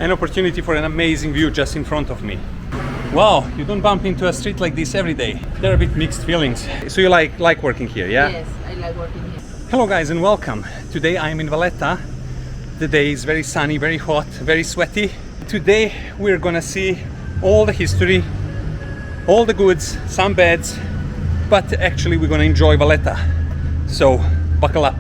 an opportunity for an amazing view just in front of me. Wow, you don't bump into a street like this every day. There are a bit mixed feelings. So you like working here, yeah? Yes, I like working here. Hello guys and welcome. Today I am in Valletta. The day is very sunny, very hot, very sweaty. Today we're gonna see all the history, all the goods, some bads, but actually we're gonna enjoy Valletta. So buckle up.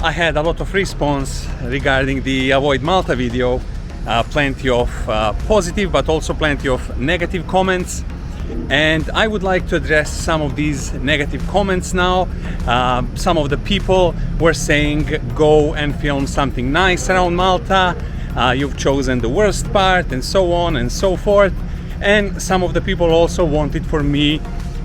I had a lot of response regarding the Avoid Malta video, plenty of positive but also plenty of negative comments, and I would like to address some of these negative comments now. Some of the people were saying go and film something nice around Malta, you've chosen the worst part, and so on and so forth, and some of the people also wanted for me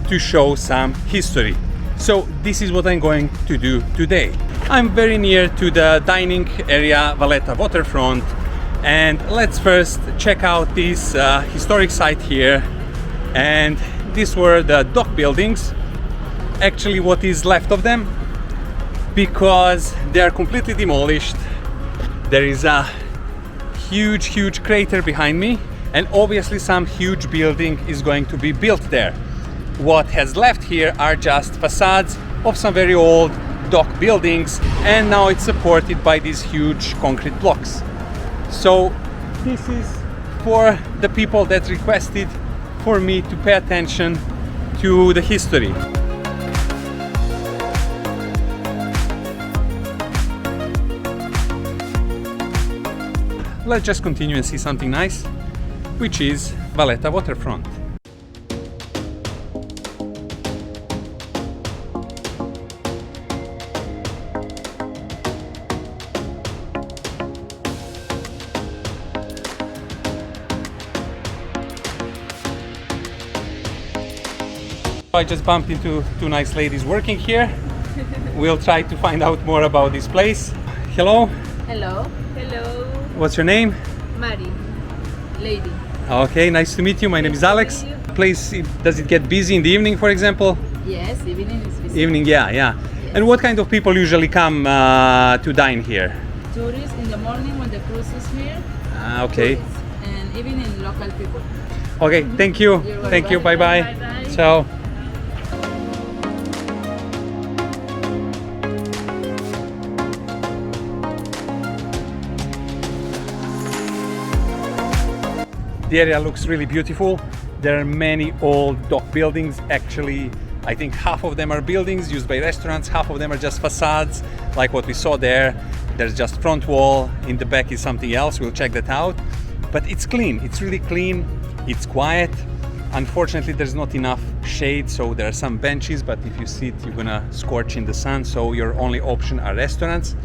to show some history. So this is what I'm going to do today. I'm very near to the dining area, Valletta Waterfront, and let's first check out this historic site here. And these were the dock buildings, actually what is left of them, because they are completely demolished. There is a huge crater behind me, and obviously some huge building is going to be built there. What has left here are just facades of some very old dock buildings, and now it's supported by these huge concrete blocks. So this is for the people that requested for me to pay attention to the history. Let's just continue and see something nice, which is Valletta Waterfront. I just bumped into two nice ladies working here. We'll try to find out more about this place. Hello. Hello. Hello. What's your name? Mari. Lady. Okay, nice to meet you. My name is Alex. Place, does it get busy in the evening, for example? Yes, evening is busy. Evening, yeah. Yes. And what kind of people usually come to dine here? Tourists in the morning when the cruise is here. Okay. Tourists, and evening local people. Okay, thank you. Thank you. Bye bye. Bye-bye. Ciao. The area looks really beautiful. There are many old dock buildings. Actually, I think half of them are buildings used by restaurants, half of them are just facades, like what we saw there. There's just front wall, in the back is something else, we'll check that out. But it's clean, it's really clean, it's quiet. Unfortunately, there's not enough shade, so there are some benches, but if you sit, you're gonna scorch in the sun, so your only option are restaurants.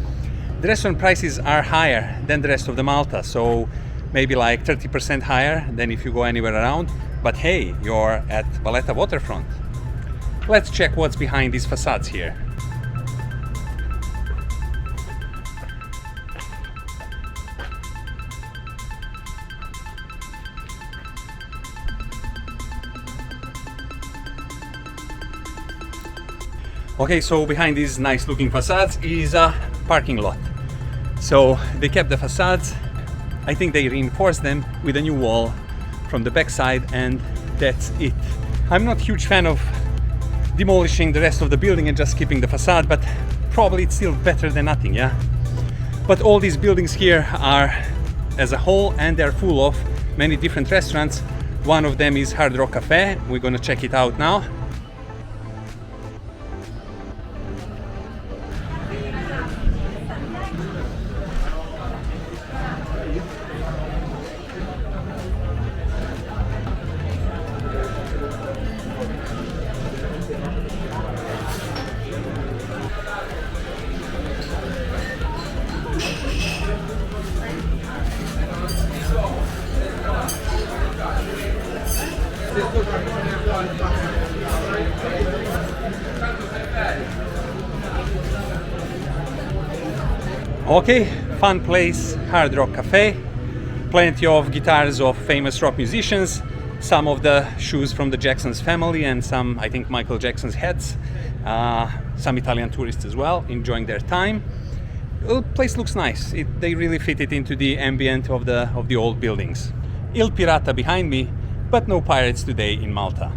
The restaurant prices are higher than the rest of the Malta, so maybe like 30% higher than if you go anywhere around. But hey, you're at Valletta Waterfront. Let's check what's behind these facades here. Okay, so behind these nice looking facades is a parking lot. So they kept the facades. I think they reinforced them with a new wall from the backside, and that's it. I'm not a huge fan of demolishing the rest of the building and just keeping the facade, but probably it's still better than nothing, yeah? But all these buildings here are as a whole, and they're full of many different restaurants. One of them is Hard Rock Cafe. We're gonna check it out now. Okay, fun place, Hard Rock Cafe. Plenty of guitars of famous rock musicians, some of the shoes from the Jackson's family, and some, I think, Michael Jackson's hats. Some Italian tourists as well, enjoying their time. The place looks nice. They really fit it into the ambient of the old buildings. Il Pirata behind me, but no pirates today in Malta.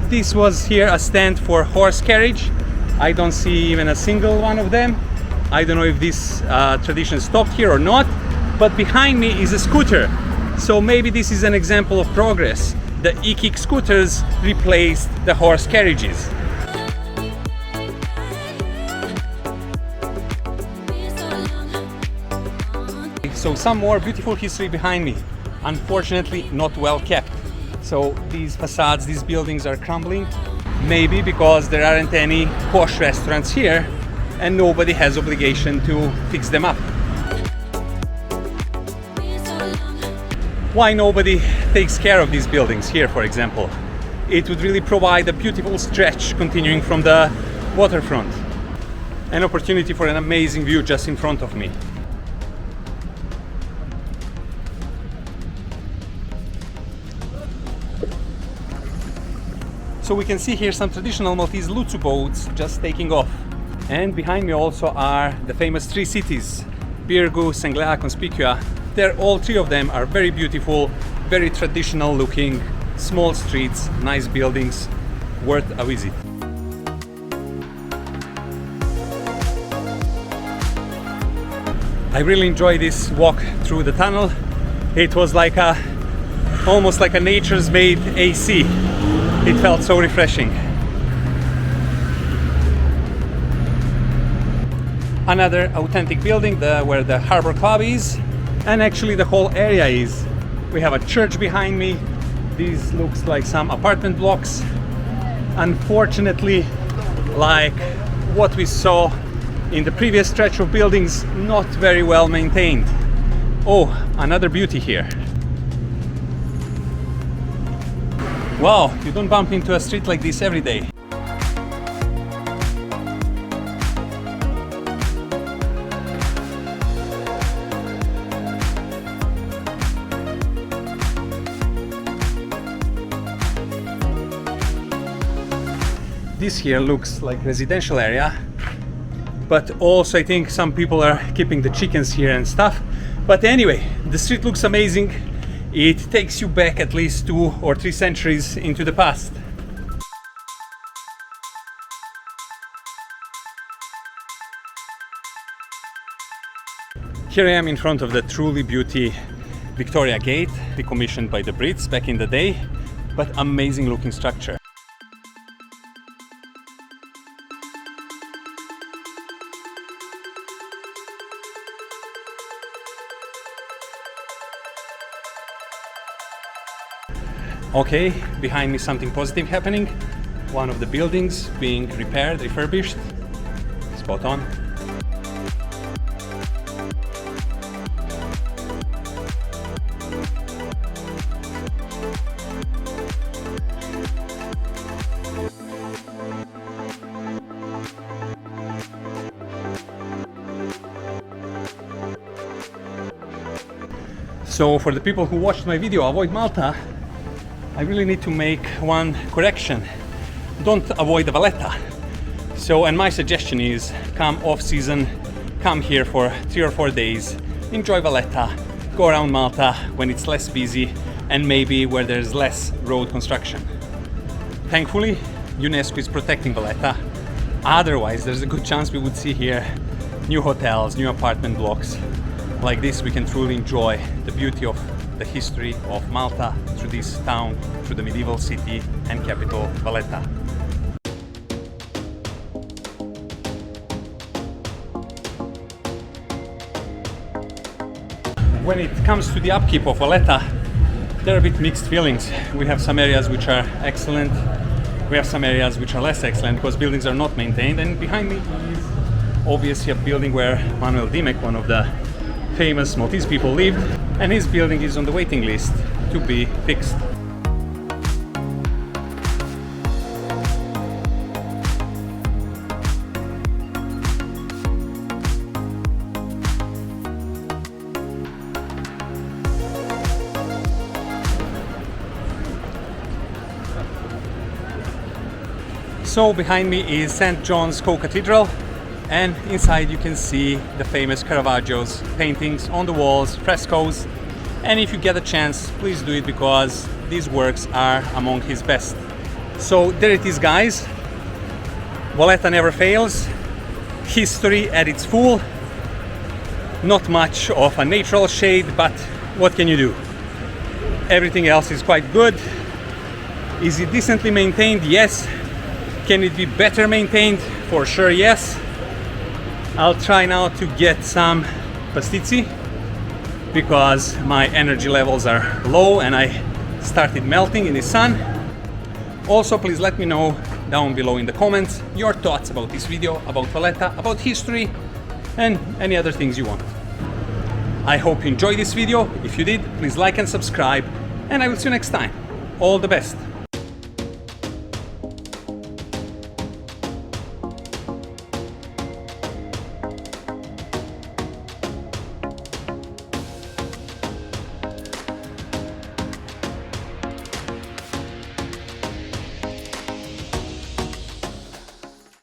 This was here a stand for horse carriage. I don't see even a single one of them. I don't know if this tradition stopped here or not, but behind me is a scooter. So maybe this is an example of progress. The e-kick scooters replaced the horse carriages. So some more beautiful history behind me. Unfortunately, not well kept. So these facades, these buildings are crumbling, maybe because there aren't any posh restaurants here and nobody has obligation to fix them up. Why nobody takes care of these buildings here, for example? It would really provide a beautiful stretch continuing from the waterfront. An opportunity for an amazing view just in front of me. So we can see here some traditional Maltese Lutsu boats just taking off. And behind me also are the famous three cities, Birgu, Senglea, Conspicua. All three of them are very beautiful, very traditional looking, small streets, nice buildings, worth a visit. I really enjoyed this walk through the tunnel. It was like almost like a nature's made AC. It felt so refreshing. Another authentic building where the Harbor Club is, and actually the whole area is. We have a church behind me. These looks like some apartment blocks. Unfortunately, like what we saw in the previous stretch of buildings, not very well maintained. Oh, another beauty here. Wow, you don't bump into a street like this every day. This here looks like residential area, but also I think some people are keeping the chickens here and stuff. But anyway, the street looks amazing. It takes you back at least 2 or 3 centuries into the past. Here I am in front of the truly beauty Victoria Gate, decommissioned by the Brits back in the day, but amazing looking structure. Okay, behind me something positive happening. One of the buildings being repaired, refurbished. Spot on. So for the people who watched my video, Avoid Malta, I really need to make one correction. Don't avoid the Valletta. So, and my suggestion is come off season, come here for 3 or 4 days, enjoy Valletta, go around Malta when it's less busy and maybe where there's less road construction. Thankfully, UNESCO is protecting Valletta. Otherwise, there's a good chance we would see here new hotels, new apartment blocks. Like this, we can truly enjoy the beauty of the history of Malta through this town, through the medieval city and capital, Valletta. When it comes to the upkeep of Valletta, there are a bit mixed feelings. We have some areas which are excellent, we have some areas which are less excellent because buildings are not maintained, and behind me is obviously a building where Manuel Dimek, one of the famous Maltese people, lived. and his building is on the waiting list to be fixed. So behind me is St. John's Co-Cathedral, and inside you can see the famous Caravaggio's paintings on the walls, frescoes, and if you get a chance, please do it because these works are among his best. So there it is, guys. Valletta never fails. History at its full. Not much of a natural shade, but what can you do? Everything else is quite good. Is it decently maintained? Yes. Can it be better maintained? For sure, yes. I'll try now to get some pastizzi because my energy levels are low and I started melting in the sun. Also, please let me know down below in the comments your thoughts about this video, about Valletta, about history, and any other things you want. I hope you enjoyed this video. If you did, please like and subscribe, and I will see you next time. All the best.